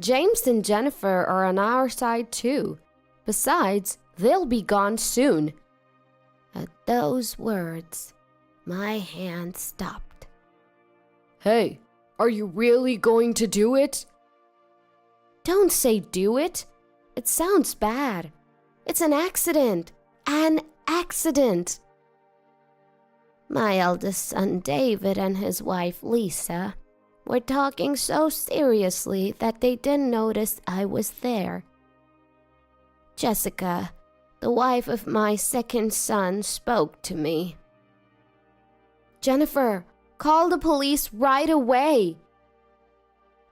James and Jennifer are on our side too. Besides, they'll be gone soon." At those words, my hand stopped. "Hey, are you really going to do it?" "Don't say do it. It sounds bad. It's an accident. An accident." My eldest son David and his wife Lisa were talking so seriously that they didn't notice I was there. Jessica, the wife of my second son, spoke to me. "Jennifer, call the police right away."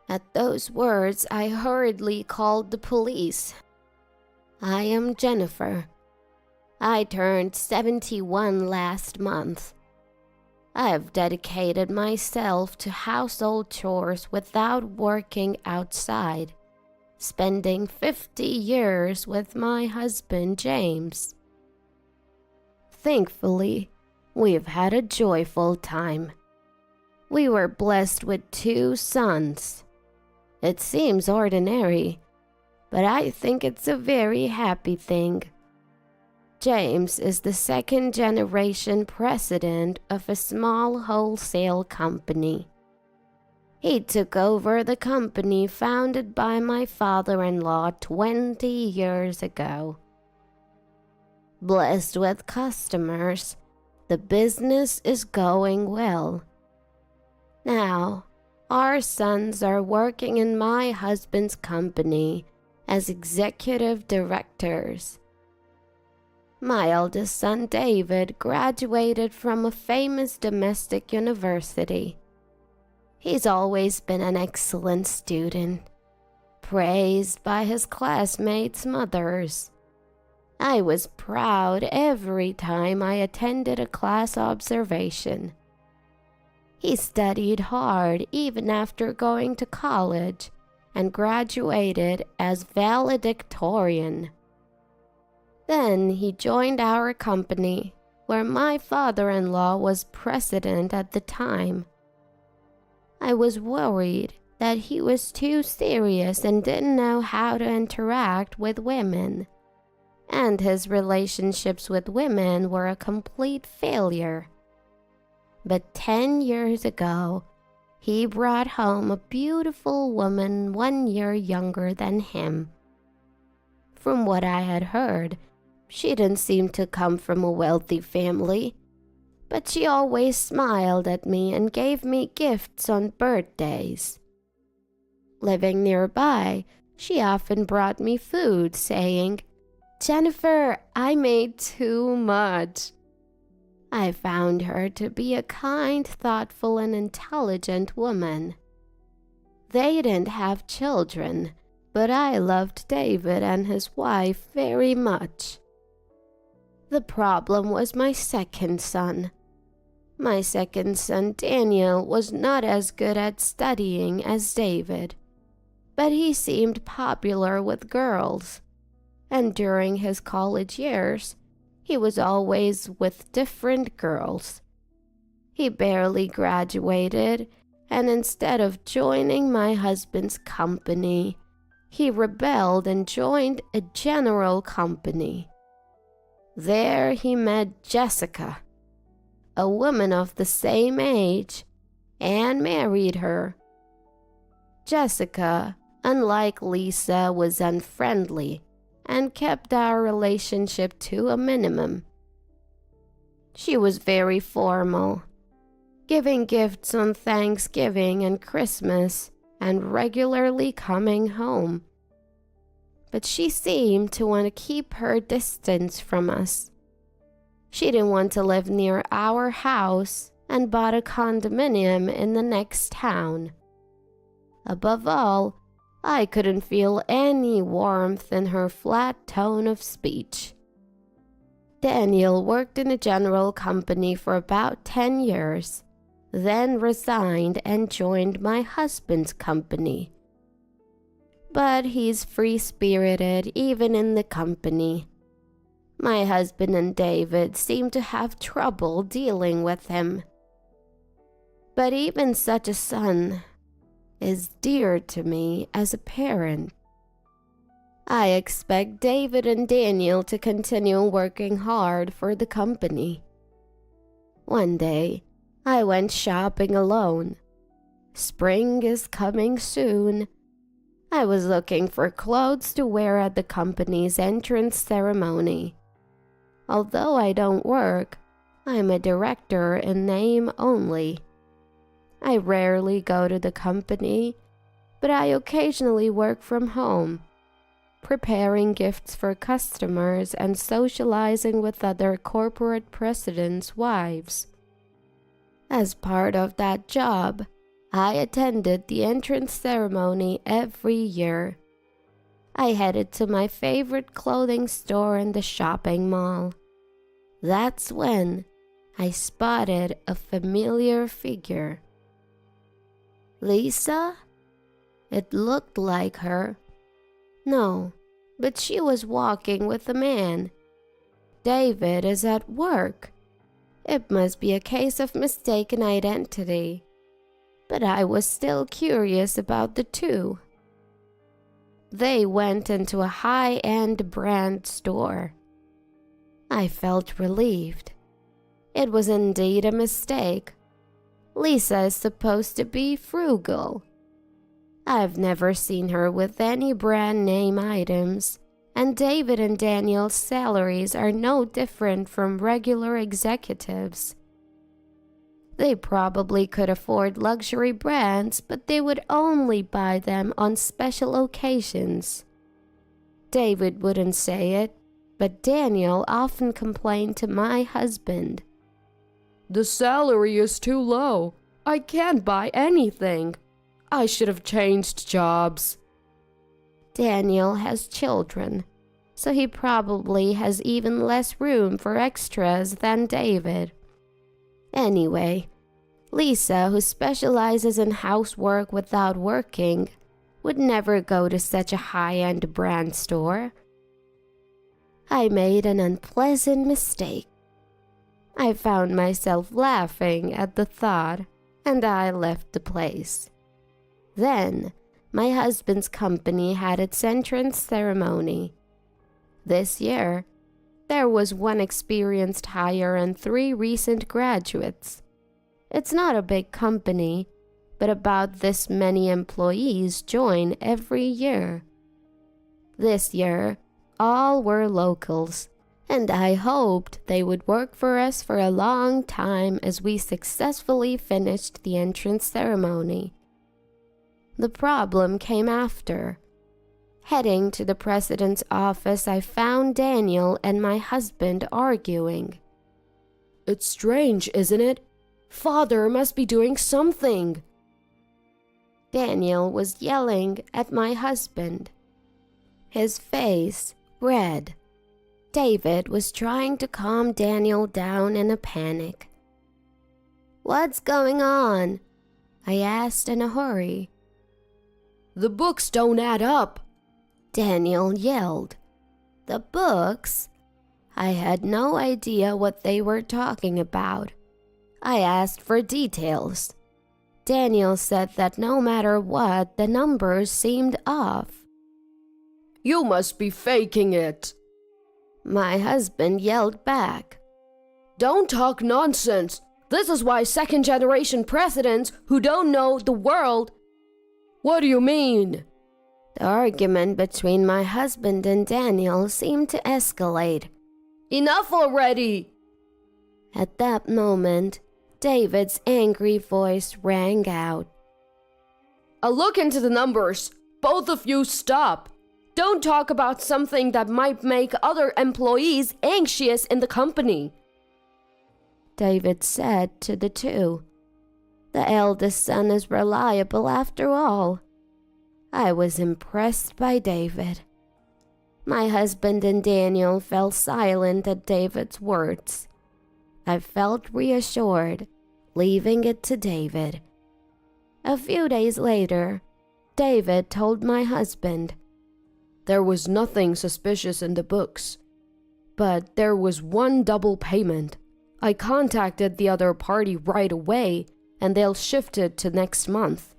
At those words, I hurriedly called the police. I am Jennifer. I turned 71 last month. I have dedicated myself to household chores without working outside, spending 50 years with my husband James. Thankfully, we've had a joyful time. We were blessed with 2 sons. It seems ordinary, but I think it's a very happy thing. James is the 2nd-generation president of a small wholesale company. He took over the company founded by my father-in-law 20 years ago. Blessed with customers, the business is going well. Now, our sons are working in my husband's company as executive directors. My eldest son David graduated from a famous domestic university. He's always been an excellent student, praised by his classmates' mothers. I was proud every time I attended a class observation. He studied hard even after going to college and graduated as valedictorian. Then he joined our company, where my father-in-law was president at the time. I was worried that he was too serious and didn't know how to interact with women, and his relationships with women were a complete failure. But 10 years ago, he brought home a beautiful woman 1 year younger than him. From what I had heard, she didn't seem to come from a wealthy family, but she always smiled at me and gave me gifts on birthdays. Living nearby, she often brought me food, saying, "Jennifer, I made too much." I found her to be a kind, thoughtful, and intelligent woman. They didn't have children, but I loved David and his wife very much. The problem was my second son. My second son, Daniel, was not as good at studying as David, but he seemed popular with girls, and during his college years, he was always with different girls. He barely graduated, and instead of joining my husband's company, he rebelled and joined a general company. There he met Jessica, a woman of the same age, and married her. Jessica, unlike Lisa, was unfriendly and kept our relationship to a minimum. She was very formal, giving gifts on Thanksgiving and Christmas and regularly coming home. But she seemed to want to keep her distance from us. She didn't want to live near our house and bought a condominium in the next town. Above all, I couldn't feel any warmth in her flat tone of speech. Daniel worked in a general company for about 10 years, then resigned and joined my husband's company. But he's free-spirited even in the company. My husband and David seem to have trouble dealing with him. But even such a son, is dear to me as a parent. I expect David and Daniel to continue working hard for the company. One day, I went shopping alone. Spring is coming soon. I was looking for clothes to wear at the company's entrance ceremony. Although I don't work, I'm a director in name only. I rarely go to the company, but I occasionally work from home, preparing gifts for customers and socializing with other corporate presidents' wives. As part of that job, I attended the entrance ceremony every year. I headed to my favorite clothing store in the shopping mall. That's when I spotted a familiar figure. Lisa? It looked like her. No, but she was walking with a man. David is at work. It must be a case of mistaken identity. But I was still curious about the two. They went into a high-end brand store. I felt relieved. It was indeed a mistake. Lisa is supposed to be frugal. I've never seen her with any brand name items, and David and Daniel's salaries are no different from regular executives. They probably could afford luxury brands, but they would only buy them on special occasions. David wouldn't say it, but Daniel often complained to my husband. The salary is too low. I can't buy anything. I should have changed jobs. Daniel has children, so he probably has even less room for extras than David. Anyway, Lisa, who specializes in housework without working, would never go to such a high-end brand store. I made an unpleasant mistake. I found myself laughing at the thought, and I left the place. Then, my husband's company had its entrance ceremony. This year, there was one experienced hire and 3 recent graduates. It's not a big company, but about this many employees join every year. This year, all were locals, and I hoped they would work for us for a long time as we successfully finished the entrance ceremony. The problem came after. Heading to the president's office, I found Daniel and my husband arguing. It's strange, isn't it? Father must be doing something. Daniel was yelling at my husband, his face red. David was trying to calm Daniel down in a panic. "What's going on?" I asked in a hurry. The books don't add up, Daniel yelled. The books? I had no idea what they were talking about. I asked for details. Daniel said that no matter what, the numbers seemed off. You must be faking it. My husband yelled back. Don't talk nonsense. This is why second-generation presidents who don't know the world... What do you mean? The argument between my husband and Daniel seemed to escalate. Enough already! At that moment, David's angry voice rang out. I'll look into the numbers. Both of you stop. Don't talk about something that might make other employees anxious in the company. David said to the two. The eldest son is reliable after all. I was impressed by David. My husband and Daniel fell silent at David's words. I felt reassured, leaving it to David. A few days later, David told my husband, There was nothing suspicious in the books, but there was one double payment. I contacted the other party right away, and they'll shift it to next month.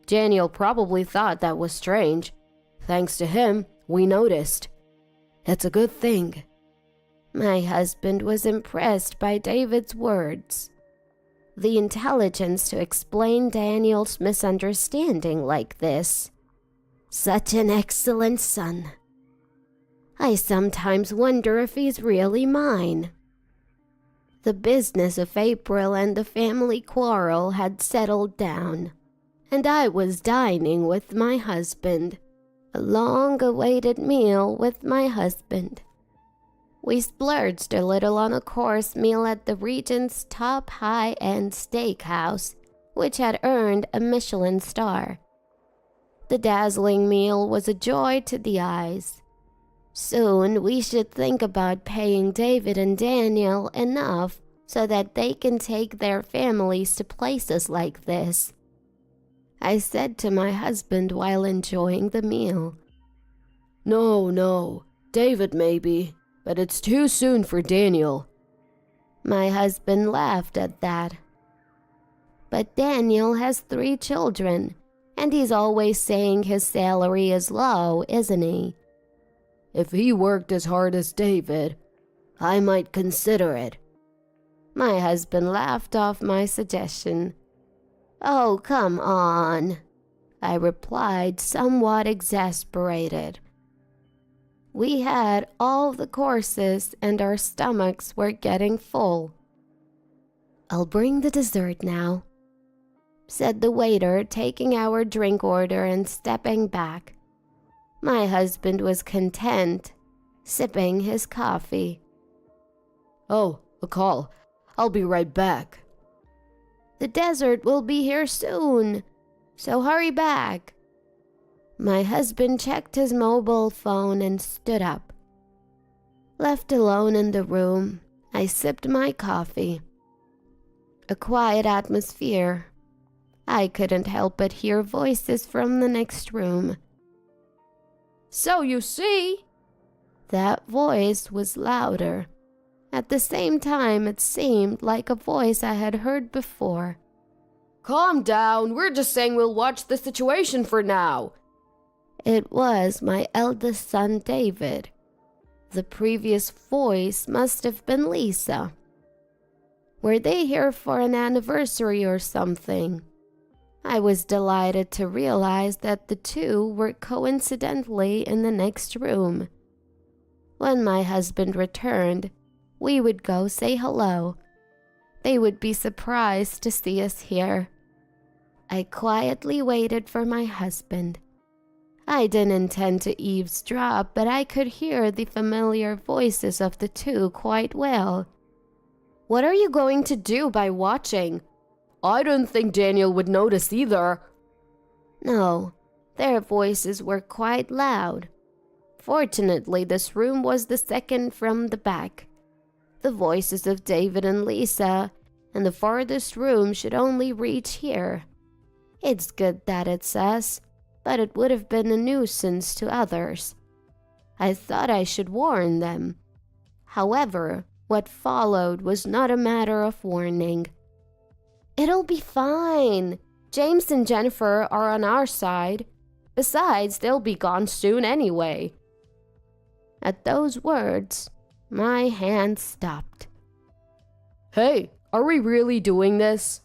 Daniel probably thought that was strange. Thanks to him, we noticed. It's a good thing. My husband was impressed by David's words. The intelligence to explain Daniel's misunderstanding like this. Such an excellent son. I sometimes wonder if he's really mine. The business of April and the family quarrel had settled down, and I was dining with my husband, a long-awaited meal with my husband. We splurged a little on a course meal at the region's top high-end steakhouse, which had earned a Michelin star. The dazzling meal was a joy to the eyes. Soon we should think about paying David and Daniel enough so that they can take their families to places like this. I said to my husband while enjoying the meal. No, David maybe, but it's too soon for Daniel. My husband laughed at that. But Daniel has 3 children, and he's always saying his salary is low, isn't he? If he worked as hard as David, I might consider it. My husband laughed off my suggestion. Oh, come on, I replied, somewhat exasperated. We had all the courses and our stomachs were getting full. I'll bring the dessert now, said the waiter, taking our drink order and stepping back. My husband was content, sipping his coffee. Oh, a call. I'll be right back. The dessert will be here soon, so hurry back. My husband checked his mobile phone and stood up. Left alone in the room, I sipped my coffee. A quiet atmosphere. I couldn't help but hear voices from the next room. So you see, that voice was louder. At the same time, it seemed like a voice I had heard before. Calm down, we're just saying we'll watch the situation for now. It was my eldest son, David. The previous voice must have been Lisa. Were they here for an anniversary or something? I was delighted to realize that the two were coincidentally in the next room. When my husband returned, we would go say hello. They would be surprised to see us here. I quietly waited for my husband. I didn't intend to eavesdrop, but I could hear the familiar voices of the two quite well. What are you going to do by watching? I don't think Daniel would notice either. No, their voices were quite loud. Fortunately, this room was the second from the back. The voices of David and Lisa and the farthest room should only reach here. It's good that it's us, but it would have been a nuisance to others. I thought I should warn them. However, what followed was not a matter of warning. It'll be fine. James and Jennifer are on our side. Besides, they'll be gone soon anyway. At those words, my hand stopped. Hey, are we really doing this?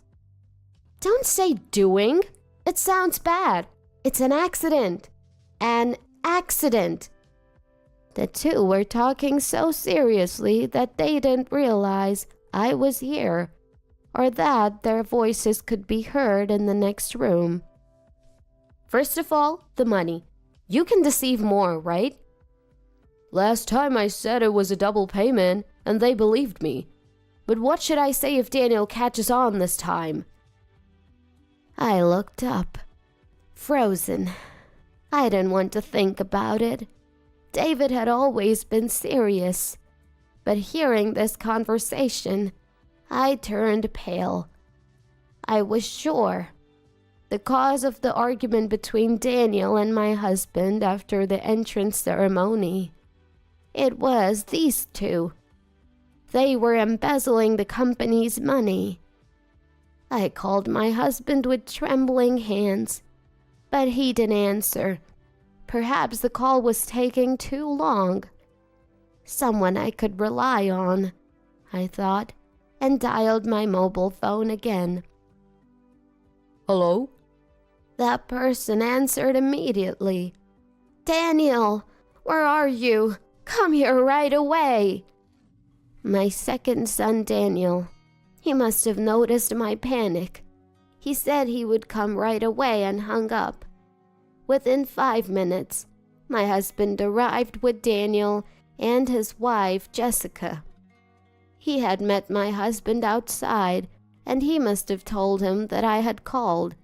Don't say doing. It sounds bad. It's an accident. An accident. The two were talking so seriously that they didn't realize I was here, or that their voices could be heard in the next room. First of all, the money. You can deceive more, right? Last time I said it was a double payment, and they believed me. But what should I say if Daniel catches on this time? I looked up, frozen. I didn't want to think about it. David had always been serious, but hearing this conversation, I turned pale. I was sure. The cause of the argument between Daniel and my husband after the entrance ceremony. It was these two. They were embezzling the company's money. I called my husband with trembling hands, but he didn't answer. Perhaps the call was taking too long. Someone I could rely on, I thought, and dialed my mobile phone again. Hello? That person answered immediately. Daniel, where are you? Come here right away. My second son, Daniel. He must have noticed my panic. He said he would come right away and hung up. Within 5 minutes, my husband arrived with Daniel and his wife, Jessica. He had met my husband outside, and he must have told him that I had called.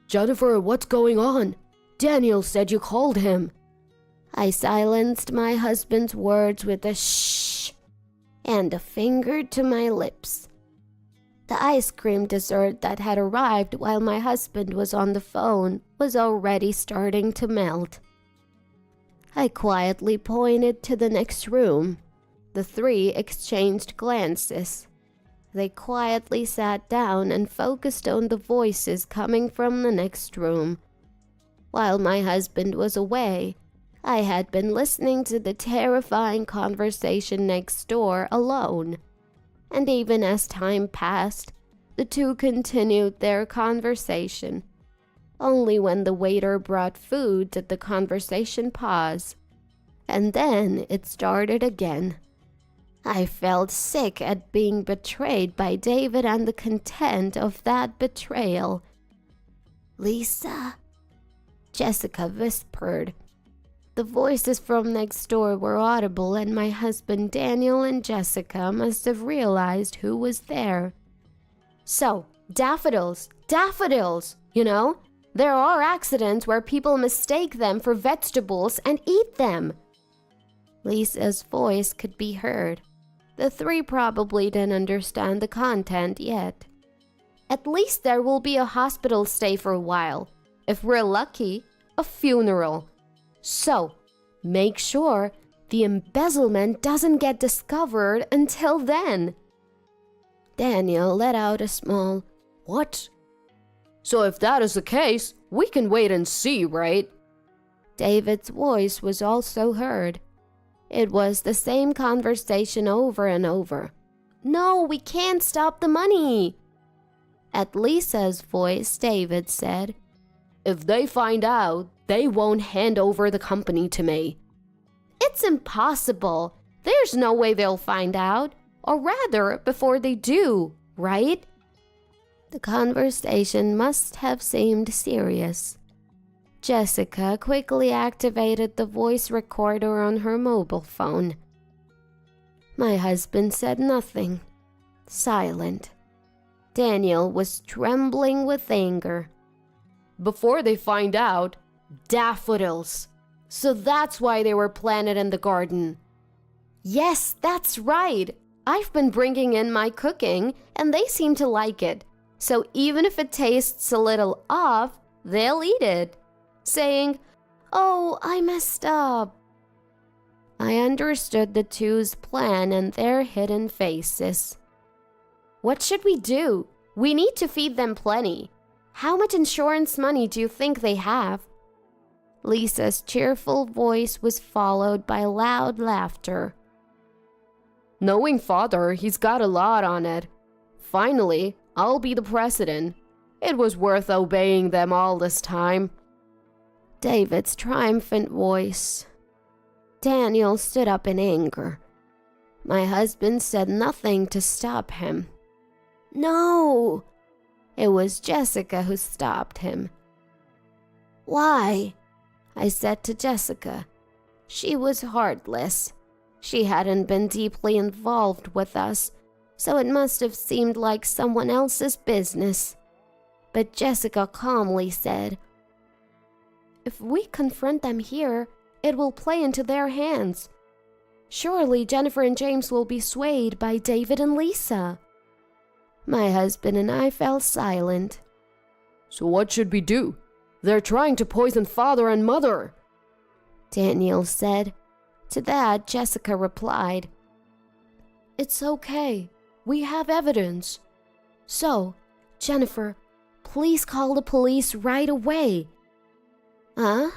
Jennifer, what's going on? Daniel said you called him. I silenced my husband's words with a shh and a finger to my lips. The ice cream dessert that had arrived while my husband was on the phone was already starting to melt. I quietly pointed to the next room. The three exchanged glances. They quietly sat down and focused on the voices coming from the next room. While my husband was away, I had been listening to the terrifying conversation next door alone. And even as time passed, the two continued their conversation. Only when the waiter brought food did the conversation pause. And then it started again. I felt sick at being betrayed by David and the content of that betrayal. Lisa, Jessica whispered. The voices from next door were audible, and my husband Daniel and Jessica must have realized who was there. So, daffodils, you know? There are accidents where people mistake them for vegetables and eat them. Lisa's voice could be heard. The three probably didn't understand the content yet. At least there will be a hospital stay for a while. If we're lucky, a funeral. So, make sure the embezzlement doesn't get discovered until then. Daniel let out a small, "What?" So if that is the case, we can wait and see, right? David's voice was also heard. It was the same conversation over and over. "No, we can't stop the money." At Lisa's voice, David said, "If they find out, they won't hand over the company to me." "It's impossible. There's no way they'll find out. Or rather, before they do, right?" The conversation must have seemed serious. Jessica quickly activated the voice recorder on her mobile phone. My husband said nothing. Silent. Daniel was trembling with anger. "Before they find out, daffodils. So that's why they were planted in the garden." "Yes, that's right. I've been bringing in my cooking, and they seem to like it. So even if it tastes a little off, they'll eat it, saying, 'Oh, I messed up.'" I understood the two's plan and their hidden faces. "What should we do? We need to feed them plenty. How much insurance money do you think they have?" Lisa's cheerful voice was followed by loud laughter. "Knowing father, he's got a lot on it. Finally, I'll be the president. It was worth obeying them all this time." David's triumphant voice. Daniel stood up in anger. My husband said nothing to stop him. "No!" It was Jessica who stopped him. "Why?" I said to Jessica. She was heartless. She hadn't been deeply involved with us, so it must have seemed like someone else's business. But Jessica calmly said, "If we confront them here, it will play into their hands. Surely Jennifer and James will be swayed by David and Lisa." My husband and I fell silent. "So what should we do? They're trying to poison father and mother," Daniel said. To that, Jessica replied, "It's okay. We have evidence. So, Jennifer, please call the police right away. Huh?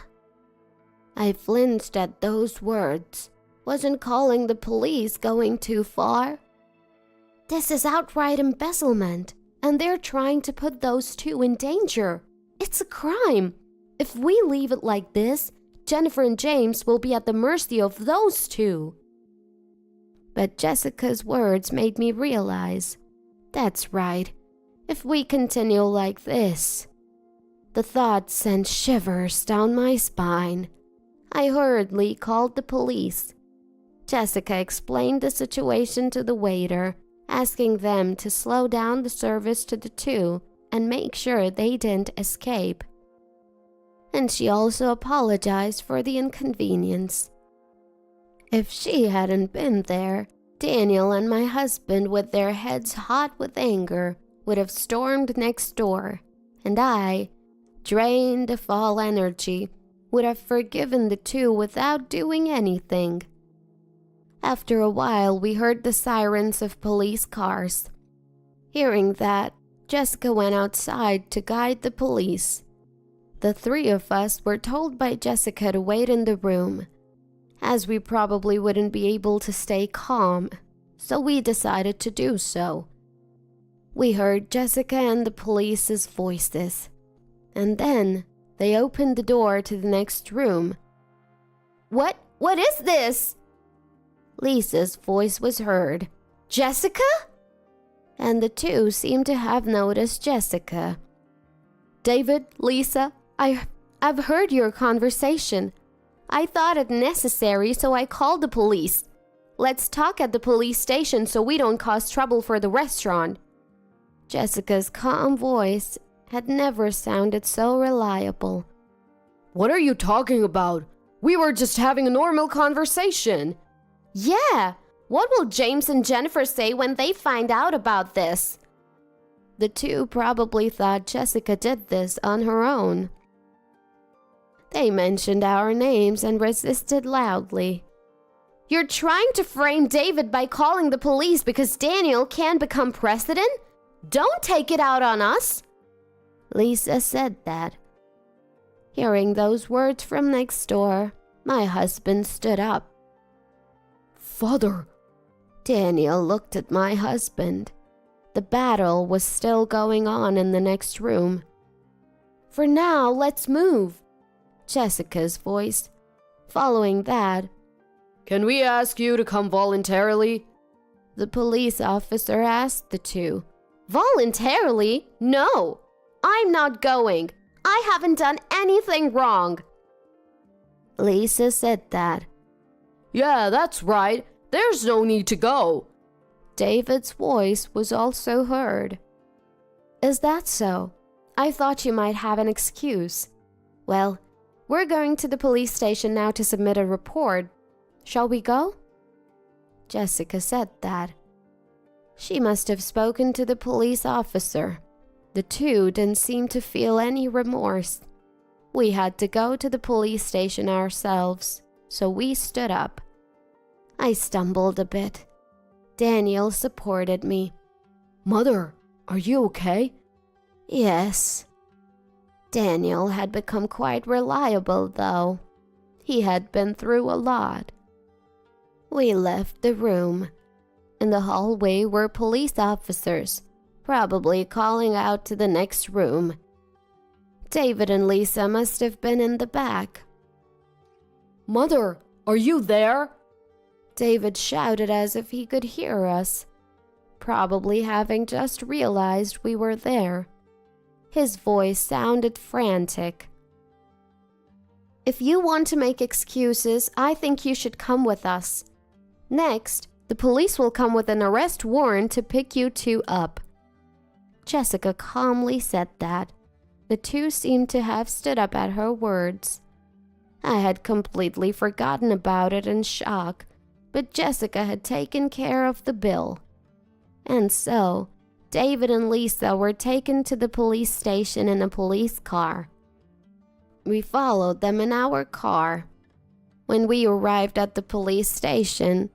I flinched at those words. Wasn't calling the police going too far? This is outright embezzlement, and they're trying to put those two in danger. It's a crime. If we leave it like this, Jennifer and James will be at the mercy of those two. But Jessica's words made me realize, that's right, if we continue like this. The thought sent shivers down my spine. I hurriedly called the police. Jessica explained the situation to the waiter, asking them to slow down the service to the two and make sure they didn't escape. And she also apologized for the inconvenience. If she hadn't been there, Daniel and my husband, with their heads hot with anger, would have stormed next door, and I, drained of all energy, would have forgiven the two without doing anything. After a while, we heard the sirens of police cars. Hearing that, Jessica went outside to guide the police. The three of us were told by Jessica to wait in the room, as we probably wouldn't be able to stay calm, so we decided to do so. We heard Jessica and the police's voices, and then they opened the door to the next room. What is this? Lisa's voice was heard. Jessica? And the two seemed to have noticed Jessica. David, Lisa, I've heard your conversation. I thought it necessary, so I called the police. Let's talk at the police station so we don't cause trouble for the restaurant. Jessica's calm voice had never sounded so reliable. What are you talking about? We were just having a normal conversation. Yeah, what will James and Jennifer say when they find out about this? The two probably thought Jessica did this on her own. They mentioned our names and resisted loudly. You're trying to frame David by calling the police because Daniel can become president? Don't take it out on us. Lisa said that. Hearing those words from next door, my husband stood up. Father. Daniel looked at my husband. The battle was still going on in the next room. For now, let's move. Jessica's voice. Following that, Can we ask you to come voluntarily? The police officer asked the two. Voluntarily? No, I'm not going. I haven't done anything wrong. Lisa said that. Yeah, that's right. There's no need to go. David's voice was also heard. Is that so? I thought you might have an excuse. Well, we're going to the police station now to submit a report. Shall we go? Jessica said that. She must have spoken to the police officer. The two didn't seem to feel any remorse. We had to go to the police station ourselves, so we stood up. I stumbled a bit. Daniel supported me. Mother, are you okay? Yes. Daniel had become quite reliable, though. He had been through a lot. We left the room. In the hallway were police officers, probably calling out to the next room. David and Lisa must have been in the back. Mother, are you there? David shouted as if he could hear us, probably having just realized we were there. His voice sounded frantic. If you want to make excuses, I think you should come with us. Next, the police will come with an arrest warrant to pick you two up. Jessica calmly said that. The two seemed to have stood up at her words. I had completely forgotten about it in shock, but Jessica had taken care of the bill. And so, David and Lisa were taken to the police station in a police car. We followed them in our car. When we arrived at the police station,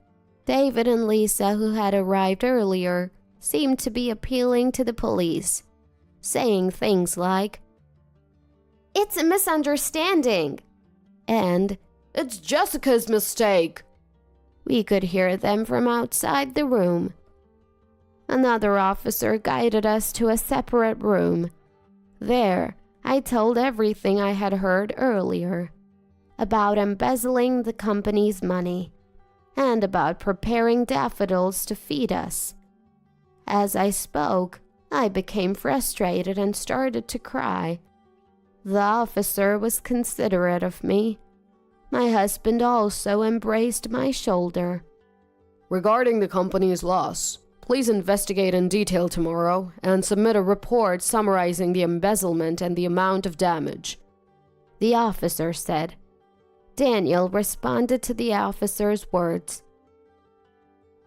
David and Lisa, who had arrived earlier, seemed to be appealing to the police, saying things like, It's a misunderstanding. And, It's Jessica's mistake. we could hear them from outside the room. Another officer guided us to a separate room. There, I told everything I had heard earlier about embezzling the company's money and about preparing daffodils to feed us. As I spoke, I became frustrated and started to cry. The officer was considerate of me. My husband also embraced my shoulder. Regarding the company's loss, please investigate in detail tomorrow and submit a report summarizing the embezzlement and the amount of damage, the officer said. Daniel responded to the officer's words.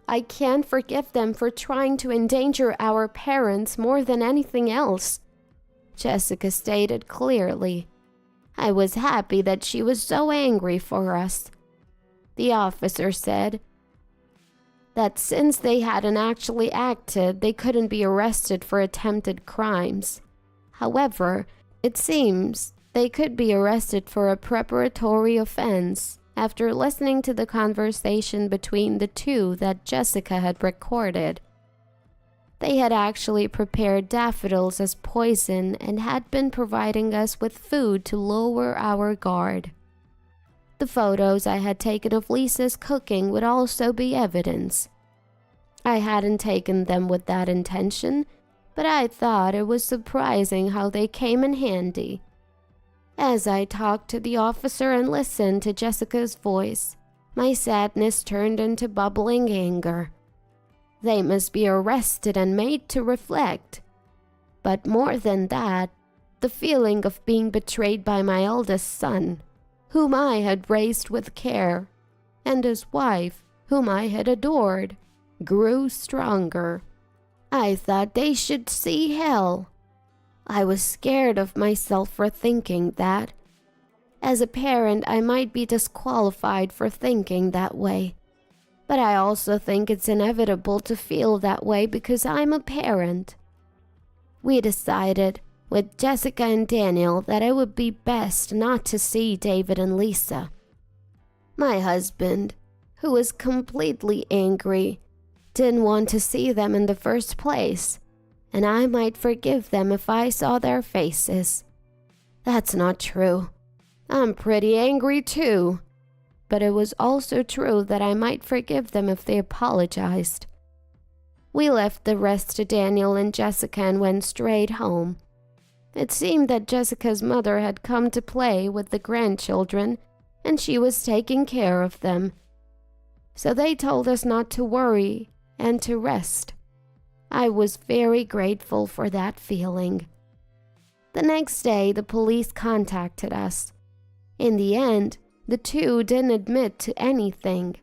I can't forgive them for trying to endanger our parents more than anything else, Jessica stated clearly. I was happy that she was so angry for us. The officer said that since they hadn't actually acted, they couldn't be arrested for attempted crimes. However, it seems they could be arrested for a preparatory offense after listening to the conversation between the two that Jessica had recorded. They had actually prepared daffodils as poison and had been providing us with food to lower our guard. The photos I had taken of Lisa's cooking would also be evidence. I hadn't taken them with that intention, but I thought it was surprising how they came in handy. As I talked to the officer and listened to Jessica's voice, my sadness turned into bubbling anger. They must be arrested and made to reflect. But more than that, the feeling of being betrayed by my eldest son, whom I had raised with care, and his wife, whom I had adored, grew stronger. I thought they should see hell. I was scared of myself for thinking that. As a parent, I might be disqualified for thinking that way. But I also think it's inevitable to feel that way because I'm a parent. We decided, with Jessica and Daniel, that it would be best not to see David and Lisa. My husband, who was completely angry, didn't want to see them in the first place, and I might forgive them if I saw their faces. That's not true. I'm pretty angry too. But it was also true that I might forgive them if they apologized. We left the rest to Daniel and Jessica and went straight home. It seemed that Jessica's mother had come to play with the grandchildren, and she was taking care of them. So they told us not to worry and to rest. I was very grateful for that feeling. The next day, the police contacted us. In the end, the two didn't admit to anything.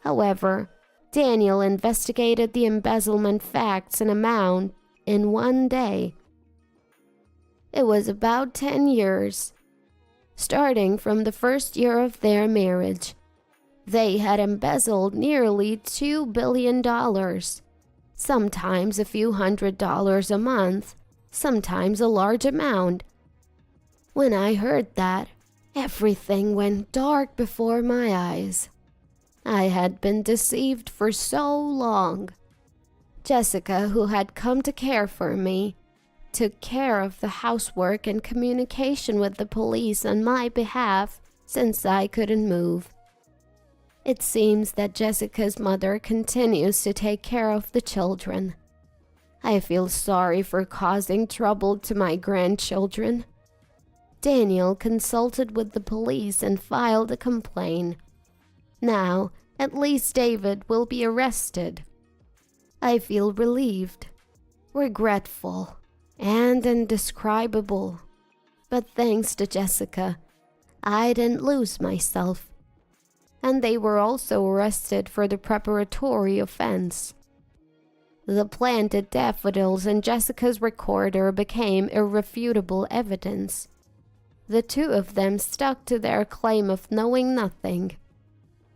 However, Daniel investigated the embezzlement facts and amount in one day. It was about 10 years. Starting from the first year of their marriage, they had embezzled nearly $2 billion. Sometimes a few $100s a month, sometimes a large amount. When I heard that, everything went dark before my eyes. I had been deceived for so long. Jessica, who had come to care for me, took care of the housework and communication with the police on my behalf since I couldn't move. It seems that Jessica's mother continues to take care of the children. I feel sorry for causing trouble to my grandchildren. Daniel consulted with the police and filed a complaint. Now, at least David will be arrested. I feel relieved, regretful, and indescribable. But thanks to Jessica, I didn't lose myself. And they were also arrested for the preparatory offense. The planted daffodils in Jessica's recorder became irrefutable evidence. The two of them stuck to their claim of knowing nothing.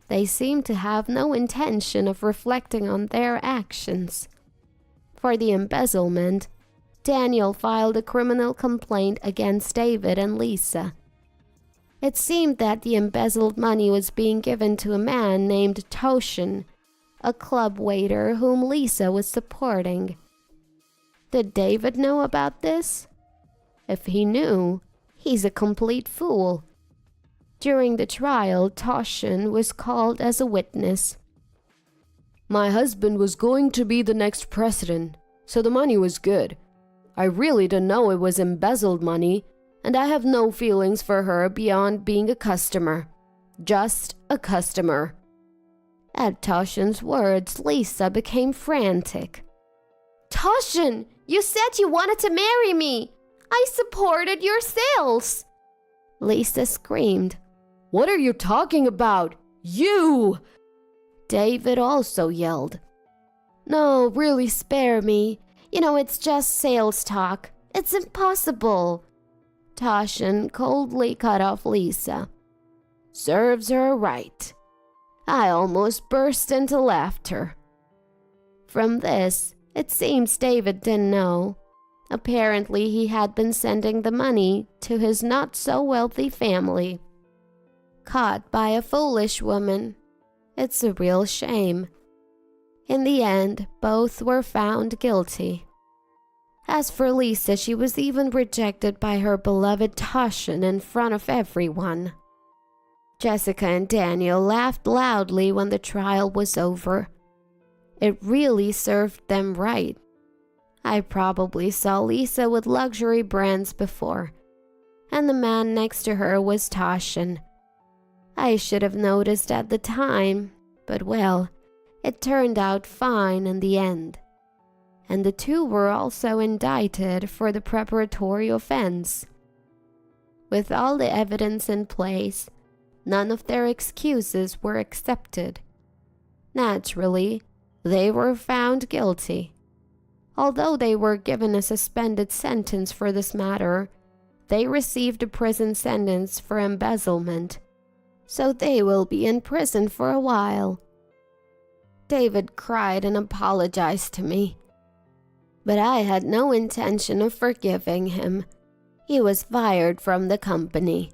They seemed to have no intention of reflecting on their actions. For the embezzlement, Daniel filed a criminal complaint against David and Lisa. It seemed that the embezzled money was being given to a man named Toshin, a club waiter whom Lisa was supporting. Did David know about this? If he knew, he's a complete fool. During the trial, Toshin was called as a witness. My husband was going to be the next president, so the money was good. I really didn't know it was embezzled money, and I have no feelings for her beyond being a customer. Just a customer. At Toshin's words, Lisa became frantic. Toshin, you said you wanted to marry me. I supported your sales. Lisa screamed. What are you talking about? You! David also yelled. No, really, spare me. It's just sales talk. It's impossible. Toshin coldly cut off Lisa. Serves her right. I almost burst into laughter. From this, it seems David didn't know. Apparently, he had been sending the money to his not-so-wealthy family. Caught by a foolish woman. It's a real shame. In the end, both were found guilty. As for Lisa, she was even rejected by her beloved Toshin in front of everyone. Jessica and Daniel laughed loudly when the trial was over. It really served them right. I probably saw Lisa with luxury brands before, and the man next to her was Toshin. I should have noticed at the time, but well, it turned out fine in the end. And the two were also indicted for the preparatory offense. With all the evidence in place, none of their excuses were accepted. Naturally, they were found guilty. Although they were given a suspended sentence for this matter, they received a prison sentence for embezzlement, so they will be in prison for a while. David cried and apologized to me, but I had no intention of forgiving him. He was fired from the company.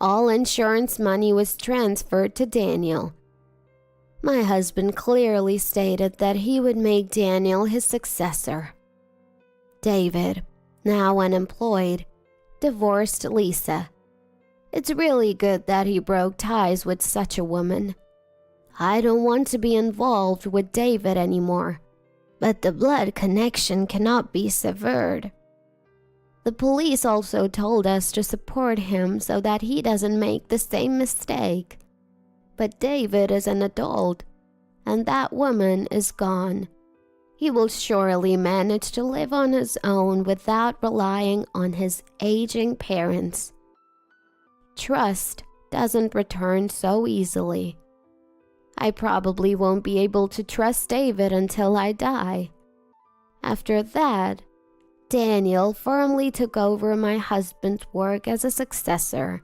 All insurance money was transferred to Daniel. My husband clearly stated that he would make Daniel his successor. David, now unemployed, divorced Lisa. It's really good that he broke ties with such a woman. I don't want to be involved with David anymore, but the blood connection cannot be severed. The police also told us to support him so that he doesn't make the same mistake. But David is an adult, and that woman is gone. He will surely manage to live on his own without relying on his aging parents. Trust doesn't return so easily. I probably won't be able to trust David until I die. After that, Daniel firmly took over my husband's work as a successor.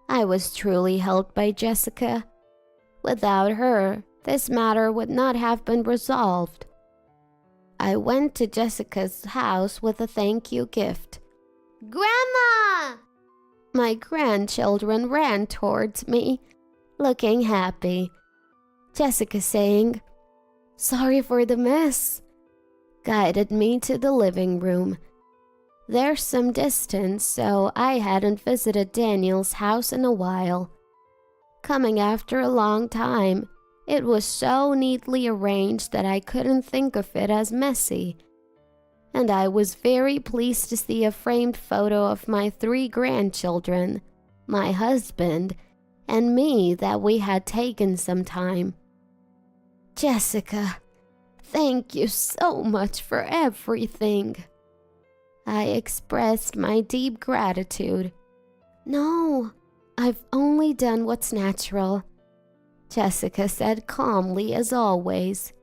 I was truly helped by Jessica. Without her, this matter would not have been resolved. I went to Jessica's house with a thank you gift. Grandma! My grandchildren ran towards me, looking happy. Jessica saying, "Sorry for the mess," guided me to the living room. There's some distance, so I hadn't visited Daniel's house in a while. Coming after a long time, it was so neatly arranged that I couldn't think of it as messy. And I was very pleased to see a framed photo of my 3 grandchildren, my husband, and me that we had taken some time. Jessica, thank you so much for everything. I expressed my deep gratitude. No, I've only done what's natural, Jessica said calmly as always.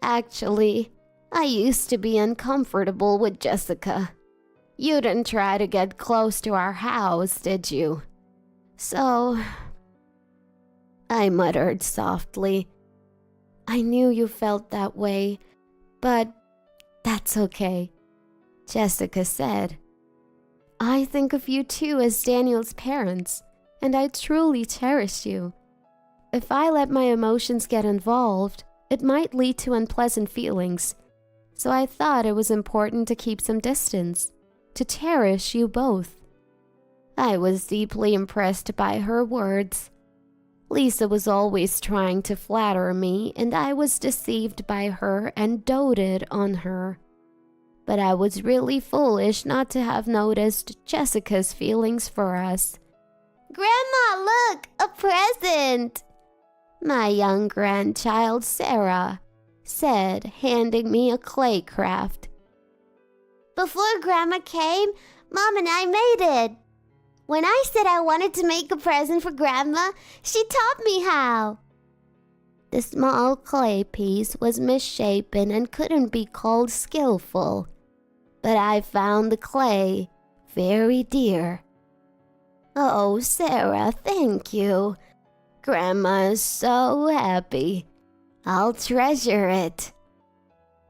Actually, I used to be uncomfortable with Jessica. You didn't try to get close to our house, did you? So, I muttered softly. I knew you felt that way, but that's okay. Jessica said. I think of you too as Daniel's parents, and I truly cherish you. If I let my emotions get involved, it might lead to unpleasant feelings, so I thought it was important to keep some distance, to cherish you both. I was deeply impressed by her words. Lisa was always trying to flatter me, and I was deceived by her and doted on her. But I was really foolish not to have noticed Jessica's feelings for us. Grandma, look, a present! My young grandchild, Sarah, said, handing me a clay craft. Before Grandma came, Mom and I made it. When I said I wanted to make a present for Grandma, she taught me how. The small clay piece was misshapen and couldn't be called skillful, but I found the clay very dear. Oh, Sarah, thank you. Grandma is so happy. I'll treasure it.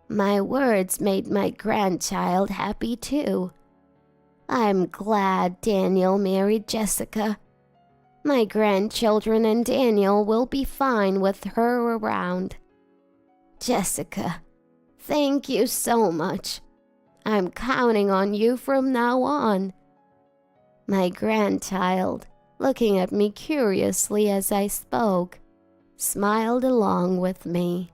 My words made my grandchild happy too. I'm glad Daniel married Jessica. My grandchildren and Daniel will be fine with her around. Jessica, thank you so much. I'm counting on you from now on. My grandchild, looking at me curiously as I spoke, smiled along with me.